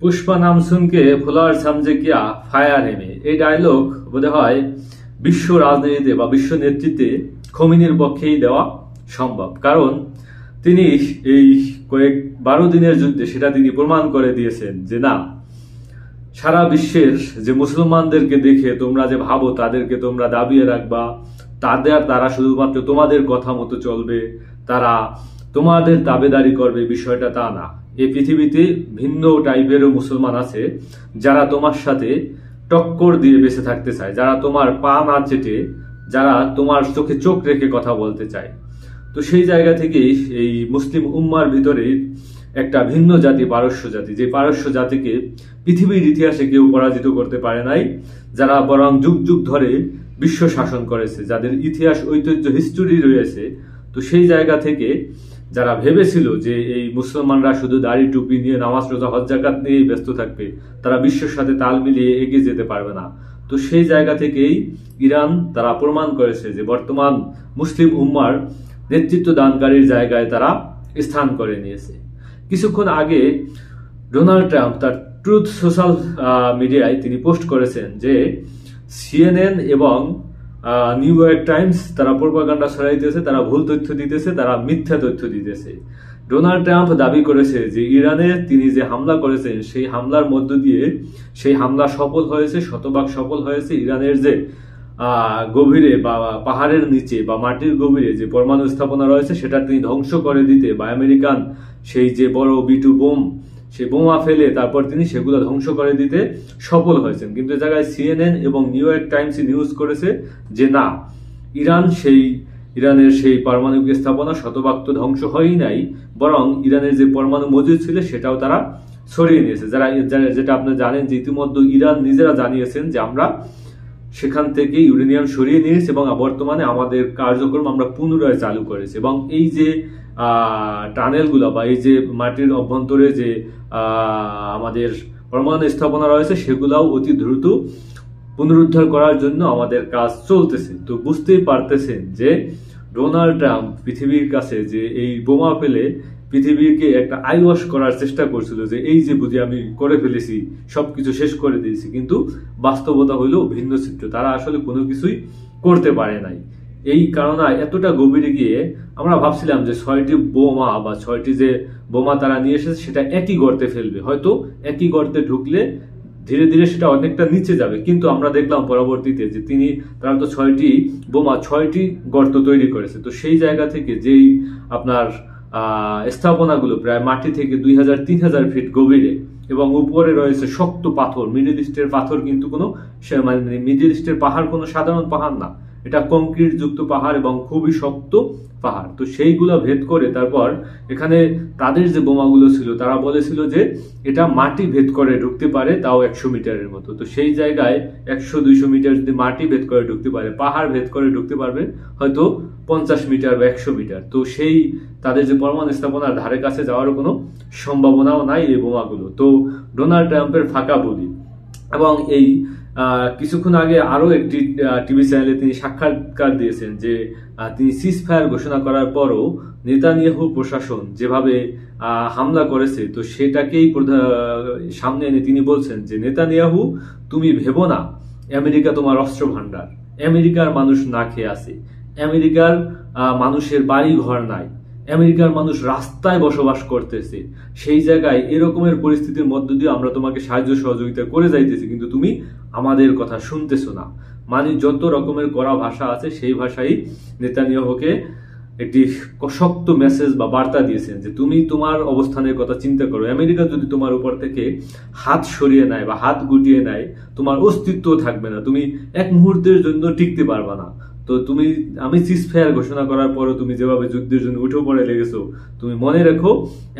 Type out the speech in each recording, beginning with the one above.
पुष्पा नाम सुन के फुलार समझे क्या फायर হেমে এই ডায়লগ বোধ হয় বিশ্ব রাজনীতিতে বা বিশ্ব নেতৃত্বে খোমেনির পক্ষেই দেওয়া সম্ভব। কারণ তিনি এই কয়েক 12 দিনের যুদ্ধে সেটা তিনি প্রমাণ করে দিয়েছেন যে না, সারা বিশ্বের যে মুসলমানদেরকে দেখে তোমরা যে ভাবো তাদেরকে তোমরা দাবিয়ে রাখবা, তারা শুধুমাত্র তোমাদের কথা মতো চলবে, তারা তোমাদের দাবেদারি করবে, বিষয়টা তা না। এই পৃথিবীতে ভিন্ন টাইপেরও মুসলমান আছে যারা তোমার সাথে টক্কর দিয়ে বেঁচে থাকতে চায়, যারা তোমার পা না চেটে, যারা তোমার চোখে চোখ রেখে কথা বলতে চায়। তো সেই জায়গা থেকেই এই মুসলিম উম্মার ভিতরে একটা ভিন্ন জাতি পারস্য জাতি, যে পারস্য জাতিকে পৃথিবীর ইতিহাসে কেউ পরাজিত করতে পারে নাই, যারা বরং যুগ যুগ ধরে বিশ্ব শাসন করেছে, যাদের ইতিহাস ঐতিহ্য হিস্টোরি রয়েছে। তো সেই জায়গা থেকে যারা ভেবেছিল যে এই মুসলমানরা শুধু দাড়ি টুপি নিয়ে নামাজ রোজা হজ যাকাত নিয়েই ব্যস্ত থাকবে, তারা বিশ্বের সাথে তাল মিলিয়ে এগিয়ে যেতে পারবে না। তো সেই জায়গা থেকেই ইরান তারা প্রমাণ করেছে যে বর্তমান মুসলিম উম্মার নেতৃত্ব দানকারীর জায়গায় তারা স্থান করে নিয়েছে। কিছুক্ষণ আগে ডোনাল্ড ট্রাম্প তার ট্রুথ সোশ্যাল মিডিয়ায় তিনি পোস্ট করেছেন যে সিএনএন এবং নিউ ইয়র্ক টাইমস তারা প্রোপাগান্ডা ছড়াইতেছে, তারা ভুল তথ্য দিতেছে, তারা মিথ্যা তথ্য দিতেছে। ডোনাল্ড ট্রাম্প দাবি করেছে যে ইরানে তিনি যে হামলা করেছেন সেই হামলার মধ্য দিয়ে সেই হামলা সফল হয়েছে, শতভাগ সফল হয়েছে। ইরানের যে গভীরে বা পাহাড়ের নিচে বা মাটির গভীরে যে পরমাণু স্থাপনা রয়েছে সেটা তিনি ধ্বংস করে দিতে বা আমেরিকান সেই যে বড় B2 বোম, সেই বোমা ফেলে তারপর তিনি সেগুলো ধ্বংস করে দিতে সফল হয়েছেন। কিন্তু এ জায়গায় সিএনএন এবং নিউ ইয়র্ক টাইমস নিউজ করেছে যে না, ইরানের সেই পারমাণবিক স্থাপনা শতভাগ তো ধ্বংস হয়ই নাই, বরং ইরানের যে পরমাণু মজুদ ছিল সেটাও তারা সরিয়ে নিয়েছে। যেটা আপনি জানেন যে ইতিমধ্যে ইরান নিজেরা জানিয়েছেন যে আমরা সেখান থেকে ইউরেনিয়াম সরিয়ে নিয়েছি এবং বর্তমানে আমাদের কার্যক্রম আমরা পুনরায় চালু করেছি। এবং এই যে টানেলগুলো বা এই যে মাটির অভ্যন্তরে যে আমাদের পরমাণু স্থাপনা রয়েছে সেগুলাও অতি দ্রুত পুনরুদ্ধার করার জন্য আমাদের কাজ চলতেছে। তো বুঝতেই পারতেছেন যে ডোনাল্ড ট্রাম্প পৃথিবীর কাছে যে এই বোমা ফেলে পৃথিবীকে একটা আইওয়াশ করার চেষ্টা করছিল যে এই যে বুঝি আমি করে ফেলেছি, সবকিছু শেষ করে দিয়েছি, কিন্তু বাস্তবতা হইলো ভিন্ন চিত্র। তারা আসলে কোনো কিছুই করতে পারে নাই। এই কারণে এতটা গভীরে গিয়ে আমরা ভাবছিলাম যে 6টি বোমা বা 6টি যে বোমা তারা নিয়ে এসেছে সেটা একই গর্তে ফেলবে, হয়তো একই গর্তে ঢুকলে ধীরে ধীরে সেটা অনেকটা নিচে যাবে। কিন্তু আমরা দেখলাম পরবর্তীতে যে তারা তো 6টি বোমা 6টি গর্ত তৈরি করেছে। তো সেই জায়গা থেকে যেই আপনার স্থাপনাগুলো প্রায় মাটি থেকে 2000-3000 ফিট গভীরে এবং উপরে রয়েছে শক্ত পাথর, মিডল ইস্টের পাথর, কিন্তু মানে মিডল ইস্টের পাহাড় কোনো সাধারণ পাহাড় না, এটা কংক্রিট যুক্ত পাহাড় এবং খুবই শক্ত পাহাড়। তো সেইগুলো ভেদ করে তারপর এখানে তাদের যে বোমাগুলো ছিল তারা বলেছিল যে এটা মাটি ভেদ করে ঢুকতে পারে, তাও 100 মিটারের মতো। তো সেই জায়গায় 100-200 মিটার যদি মাটি ভেদ করে ঢুকতে পারে, পাহাড় ভেদ করে ঢুকতে পারবে হয়তো 50 মিটার বা 100 মিটার। তো সেই তাদের যে পরমাণু স্থাপনার ধারে কাছে যাওয়ার কোনো সম্ভাবনাও নাই এই বোমাগুলো। তো ডোনাল্ড ট্রাম্পের ফাঁকা বলি। এবং এই কিছুক্ষণ আগে আরো একটি টিভি চ্যানেলে তিনি সাক্ষাৎকার দিয়েছেন যে তিনি সিজ ফায়ার ঘোষণা করার পরও নেতানিয়াহু প্রশাসন যেভাবে হামলা করেছে, তো সেটাকেই সামনে এনে তিনি বলছেন যে নেতানিয়াহু, তুমি ভেবো না আমেরিকা তোমার অস্ত্র ভান্ডার, আমেরিকার মানুষ না খেয়ে আছে, আমেরিকার মানুষের বাড়ি ঘর নাই, আমেরিকার মানুষ রাস্তায় বসবাস করতেছে। সেই জায়গায় এরকমের পরিস্থিতির মধ্য দিয়ে আমরা তোমাকে সাহায্য সহযোগিতা করে যাইতেছি, কিন্তু তুমি আমাদের কথা শুনতেছো না। মানে যত রকমের কড়া ভাষা আছে সেই ভাষাই নেতানিয়াহুকে একটি শক্ত মেসেজ বা বার্তা দিয়েছেন যে তুমি তোমার অবস্থানের কথা চিন্তা করো। আমেরিকা যদি তোমার উপর থেকে হাত সরিয়ে নেয় বা হাত গুটিয়ে নেয়, তোমার অস্তিত্ব থাকবে না, তুমি এক মুহূর্তের জন্য টিকতে পারবে না। তো আমি সিজ ফায়ার ঘোষণা করার পরও তুমি যেভাবে যুদ্ধের জন্য উঠে পড়ে লেগেছো, তুমি মনে রেখো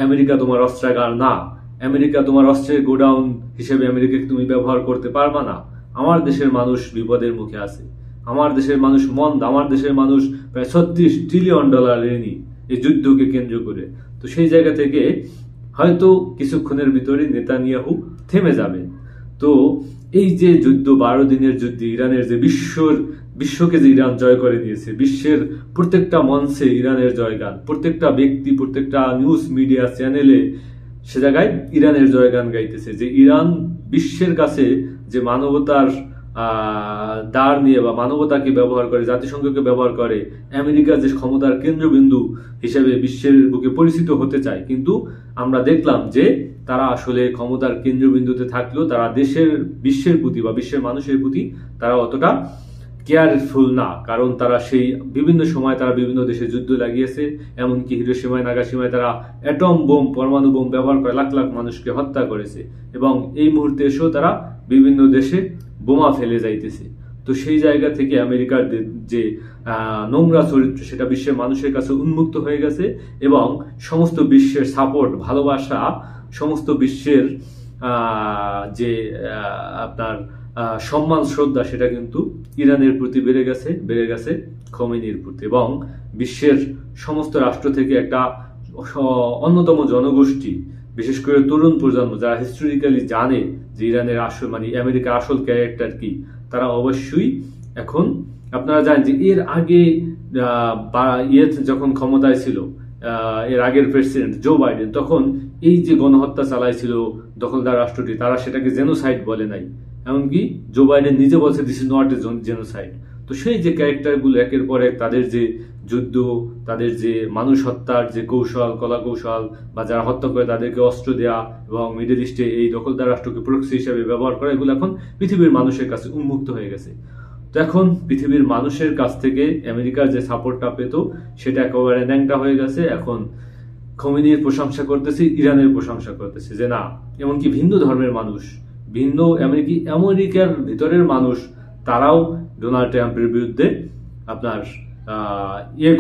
আমেরিকা তোমার অস্ত্রাগার না, আমেরিকা তোমার অস্ত্রের গোডাউন হিসেবে আমেরিকাকে তুমি ব্যবহার করতে পারবা না। আমার দেশের মানুষ বিপদের মুখে আছে, আমার দেশের মানুষ মন্দ, আমার দেশের মানুষ প্রায় $36 ট্রিলিয়ন ঋণী এই যুদ্ধকে কেন্দ্র করে। তো সেই জায়গা থেকে হয়তো কিছুক্ষণের ভিতরে নেতানিয়াহু থেমে যাবে। তো এই যে যুদ্ধ, 12 দিনের যুদ্ধ, ইরানের যে বিশ্বকে যে ইরান জয় করে দিয়েছে, বিশ্বের প্রত্যেকটা মঞ্চে ইরানের জয়গান, প্রত্যেকটা ব্যক্তি, প্রত্যেকটা নিউজ মিডিয়া চ্যানেলে সে জায়গায় ইরানের জয়গান গাইতেছে, যে ইরান বিশ্বের কাছে যে মানবতার দাঁড় নিয়ে বা মানবতাকে ব্যবহার করে, জাতিসংঘকে ব্যবহার করে, আমেরিকা যে ক্ষমতার কেন্দ্রবিন্দু হিসেবে বিশ্বের বুকে পরিচিত হতে চায়, কিন্তু আমরা দেখলাম যে তারা আসলে ক্ষমতার কেন্দ্রবিন্দুতে থাকলেও তারা বিশ্বের প্রতি বা বিশ্বের মানুষের প্রতি তারা অতটা কেয়ারফুল না। কারণ তারা সেই বিভিন্ন সময় তারা বিভিন্ন দেশে যুদ্ধ লাগিয়েছে, এমনকি হিরোশিমায় নাগাশিমায় তারা অ্যাটম বোম, পরমাণু বোম ব্যবহার করে লাখ লাখ মানুষকে হত্যা করেছে, এবং এই মুহূর্তে এসেও তারা বিভিন্ন দেশে বোমা ফেলে যাইতেছে। তো সেই জায়গা থেকে আমেরিকার যে নোংরা চরিত্র সেটা বিশ্বের মানুষের কাছে উন্মুক্ত হয়ে গেছে, এবং সমস্ত বিশ্বের সাপোর্ট, ভালোবাসা, সমস্ত বিশ্বের যে আপনার সম্মান শ্রদ্ধা সেটা কিন্তু ইরানের প্রতি বেড়ে গেছে খোমেনির প্রতি। এবং বিশ্বের সমস্ত রাষ্ট্র থেকে একটা অন্যতম জনগোষ্ঠী, বিশেষ করে তরুণ প্রজন্ম যারা হিস্টোরিক্যালি জানে যে ইরানের আসল আমেরিকার আসল ক্যারেক্টার কি, তারা অবশ্যই এখন, আপনারা জানেন যে এর আগে যখন ক্ষমতায় ছিল এর আগের প্রেসিডেন্ট জো বাইডেন, তখন এই যে গণহত্যা চালাইছিল দখলদার রাষ্ট্রটি, তারা সেটাকে জেনোসাইড বলে নাই, এমনকি জো বাইডেন নিজে বলছে this is not a genocide. তো সেই যে ক্যারেক্টারগুলো একের পর এক, তাদের যে যুদ্ধ, তাদের যে মানুষ হত্যার যে কৌশল, কলা কৌশল, বা যারা হত্যা করে তাদেরকে অস্ত্র দেওয়া এবং মিডল ইস্টে এই দখলদার রাষ্ট্রকে প্রক্সি হিসেবে ব্যবহার করা, এগুলো এখন পৃথিবীর মানুষের কাছে উন্মুক্ত হয়ে গেছে। তো এখন পৃথিবীর মানুষের কাছ থেকে আমেরিকার যে সাপোর্টটা পেত সেটা একেবারে ন্যাংটা হয়ে গেছে। এখন খোমেনির প্রশংসা করতেছে, ইরানের প্রশংসা করতেছে, যে না, এমনকি ভিন্ন ধর্মের মানুষ, আমেরিকার ভিতরের মানুষ, তারাও ডোনাল্ড ট্রাম্পের বিরুদ্ধে আপনার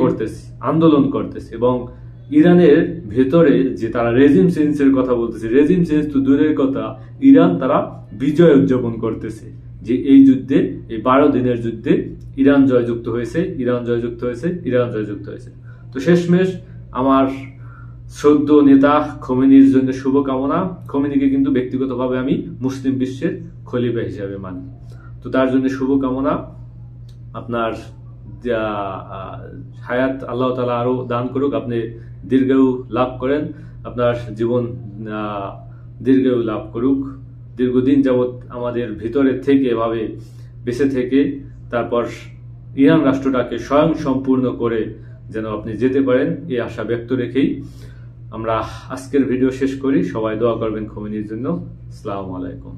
করতেছে, আন্দোলন করতেছে। এবং ইরানের ভেতরে যে তারা রেজিম চেঞ্জের কথা বলতেছে, রেজিম চেঞ্জ তো দূরের কথা, ইরান তারা বিজয় উদযাপন করতেছে, যে এই যুদ্ধে, এই 12 দিনের যুদ্ধে ইরান জয়যুক্ত হয়েছে। তো শেষমেশ আমার শ্রদ্ধ নেতা খোমেনির জন্য শুভকামনা। খোমেনিকে কিন্তু ব্যক্তিগতভাবে আমি মুসলিম বিশ্বের খলিফা হিসাবে মানি। তো তার জন্য শুভকামনা। আপনার হায়াত আল্লাহ তাআলা আরো দান করুক, আপনি দীর্ঘায়ু লাভ করেন, আপনার জীবন দীর্ঘায়ু লাভ করুক, দীর্ঘদিন যাবৎ আমাদের ভিতরে থেকে এভাবে বেঁচে থেকে তারপর ইরান রাষ্ট্রটাকে স্বয়ং সম্পূর্ণ করে যেন আপনি যেতে পারেন, এই আশা ব্যক্ত রেখেই আমরা আজকের ভিডিও শেষ করি। সবাই দোয়া করবেন খোমেনির জন্য। আসসালামু আলাইকুম।